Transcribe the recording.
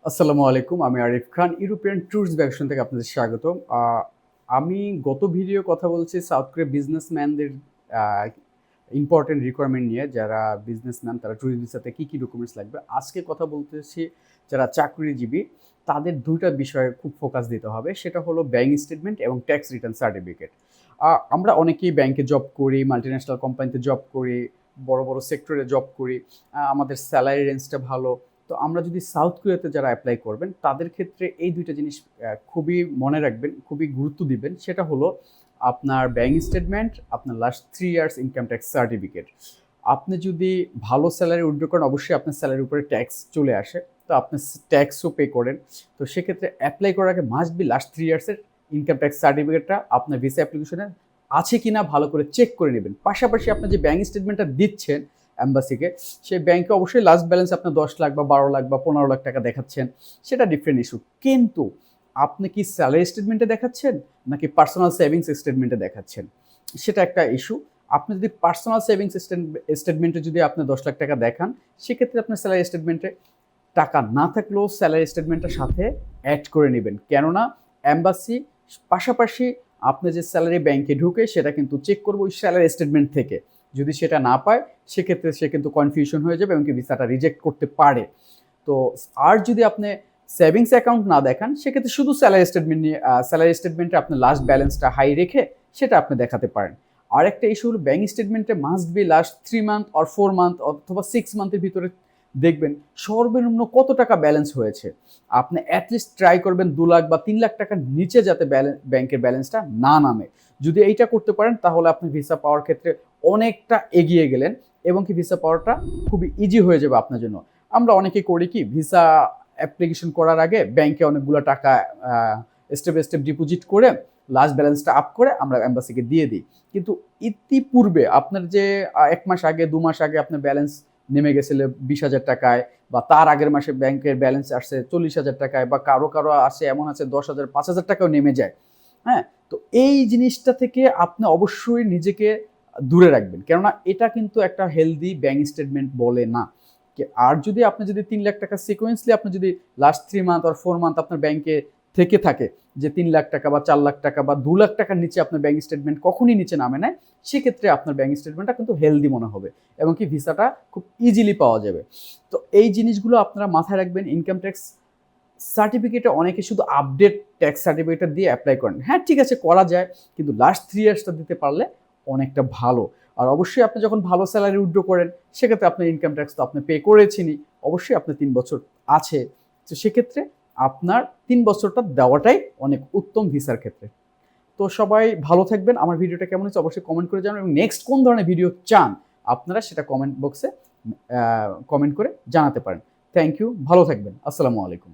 আসসালামু আলাইকুম। আমি আরিফ খান। ইউরোপিয়ান ট্যুরস ভ্যাকেশন থেকে আপনাদের স্বাগতম। আমি গত ভিডিও কথা বলছি সাউথ কোরিয়া বিজনেসম্যানদের আ ইম্পোর্টেন্ট রিকোয়ারমেন্ট নিয়ে। যারা বিজনেসম্যান তারা ট্যুরিস্ট ভিসাতে কী ডকুমেন্টস লাগবে। আজকে কথা বলতেছি যারা চাকরিজীবী তাদের ২ টা বিষয়ে খুব ফোকাস দিতে হবে। সেটা হলো ব্যাংক স্টেটমেন্ট এবং ট্যাক্স রিটার্ন সার্টিফিকেট। আমরা অনেকেই ব্যাংকে জব করি, মাল্টিন্যাশনাল কোম্পানিতে জব করি, বড় সেক্টরে জব করি। আমাদের স্যালারি রেঞ্জটা ভালো। তো আমরা যদি সাউথ কোরিয়াতে যারা এপ্লাই করবেন তাদের ক্ষেত্রে এই ২ টা জিনিস খুবই মনে রাখবেন, খুবই গুরুত্ব দিবেন। সেটা হলো আপনার ব্যাংক স্টেটমেন্ট, আপনার last 3 years income tax certificate. আপনি যদি ভালো স্যালারি উইথড্র করেন অবশ্যই আপনার স্যালারির উপরে ট্যাক্স চলে আসে। তো আপনি ট্যাক্সও পে করেন। তো সেক্ষেত্রে এপ্লাই করার আগে মাস্ট বি লাস্ট 3 ইয়ার্সের ইনকাম ট্যাক্স সার্টিফিকেটটা আপনার ভিসা অ্যাপ্লিকেশনে আছে কিনা ভালো করে চেক করে নেবেন। পাশাপাশি আপনি যে ব্যাংক স্টেটমেন্টটা দিচ্ছেন এম্বাসিকে, সেই ব্যাংকে অবশ্যই লাস্ট ব্যালেন্স আপনার ১০ লাখ বা ১২ লাখ বা ১৫ লাখ টাকা দেখাচ্ছেন, সেটা ডিফারেন্ট ইস্যু। কিন্তু আপনি কি স্যালারি স্টেটমেন্টে দেখাচ্ছেন নাকি পার্সোনাল সেভিংস স্টেটমেন্টে দেখাচ্ছেন, সেটা একটা ইস্যু। আপনি যদি পার্সোনাল সেভিংস স্টেটমেন্টে যদি আপনি ১০ লাখ টাকা দেখান, সেক্ষেত্রে আপনার স্যালারি স্টেটমেন্টে টাকা না থাকলেও স্যালারি স্টেটমেন্টটার সাথে অ্যাড করে নেবেন। কেননা এম্বাসি পাশাপাশি আপনি যে স্যালারি ব্যাংকে ঢুকে সেটা কিন্তু চেক করবে ওই স্যালারি স্টেটমেন্ট থেকে। যদি সেটা না পায় সেক্ষেত্রে সে কিন্তু কনফিউশন হয়ে যাবে এবং কি ভিসাটা রিজেক্ট করতে পারে। তো আর যদি আপনি সেভিংস অ্যাকাউন্ট না দেখান সেক্ষেত্রে শুধু স্যালারি স্টেটমেন্ট নিয়ে স্যালারি স্টেটমেন্টে আপনার লাস্ট ব্যালেন্সটা হাই রেখে সেটা আপনি দেখাতে পারেন। আরেকটা ইস্যু হলো ব্যাংক স্টেটমেন্টে must be last 3 month or 4 month অথবা 6 মান্থের ভিতরে দেখবেন সর্বনিম্ন কত টাকা ব্যালেন্স হয়েছে। আপনি অ্যাটলিস্ট ট্রাই করবেন ২ লাখ বা ৩ লাখ টাকার নিচে যাতে ব্যাংকের ব্যালেন্সটা না নামে। যদি এইটা করতে পারেন তাহলে আপনি ভিসা পাওয়ার ক্ষেত্রে অনেকটা এগিয়ে গেলেন এবং কি ভিসা পাওয়াটা খুবই ইজি হয়ে যাবে আপনার জন্য। আমরা অনেকে করি কি ভিসা অ্যাপ্লিকেশন করার আগে ব্যাংকে অনেকগুলো টাকা স্টেপ বাই স্টেপ ডিপোজিট করে লাস্ট ব্যালেন্সটা আপ করে আমরা এম্বাসিকে দিয়ে দিই। কিন্তু ইতিপূর্বে আপনার যে ১ মাস আগে ২ মাস আগে আপনার ব্যালেন্স নেমে গেছিল ২০,০০০ টাকায় বা তার আগের মাসে ব্যাংকের ব্যালেন্স আসছে ৪০,০০০ টাকায় বা কারো আসে এমন আছে ১০,০০০ ৫,০০০ টাকাও নেমে যায়। হ্যাঁ? তো এই জিনিসটা থেকে আপনি অবশ্যই নিজেকে দূরে রাখবেন। কেননা এটা কিন্তু একটা হেলদি ব্যাংক স্টেটমেন্ট বলে না। আর যদি আপনি যদি ৩ লাখ টাকা সিকোয়েন্সলি আপনি যদি লাস্ট 3 মান্থ অর 4 মান্থ আপনার ব্যাংকে থেকে থাকে যে ৩ লাখ টাকা বা ৪ লাখ টাকা বা ২ লাখ টাকার নিচে আপনার ব্যাংক স্টেটমেন্ট কখনই নিচে নামে নাই, সেক্ষেত্রে আপনার ব্যাংক স্টেটমেন্টটা কিন্তু হেলদি মনে হবে এবং কি ভিসাটা খুব ইজিলি পাওয়া যাবে। তো এই জিনিসগুলো আপনারা মাথায় রাখবেন। ইনকাম ট্যাক্স সার্টিফিকেটে অনেকে শুধু আপডেট ট্যাক্স সার্টিফিকেট দিয়ে এপ্লাই করেন। হ্যাঁ, ঠিক আছে করা যায়, কিন্তু লাস্ট 3 ইয়ার্সটা দিতে পারলে অনেকটা ভালো। আর অবশ্যই আপনি যখন ভালো স্যালারি উইথড্র করেন সেক্ষেত্রে আপনার ইনকাম ট্যাক্স তো আপনি পে করেছেনই। অবশ্যই আপনার ৩ বছর আছে। তো সেক্ষেত্রে আপনার ৩ বছরটা দেওয়াটাই অনেক উত্তম ভিসার ক্ষেত্রে। তো সবাই ভালো থাকবেন। আমার ভিডিওটা কেমন হয়েছে অবশ্যই কমেন্ট করে জানাবেন এবং নেক্সট কোন ধরনের ভিডিও চান আপনারা সেটা কমেন্ট বক্সে কমেন্ট করে জানাতে পারেন। Thank you. ভালো থাকবেন। আসসালামু আলাইকুম।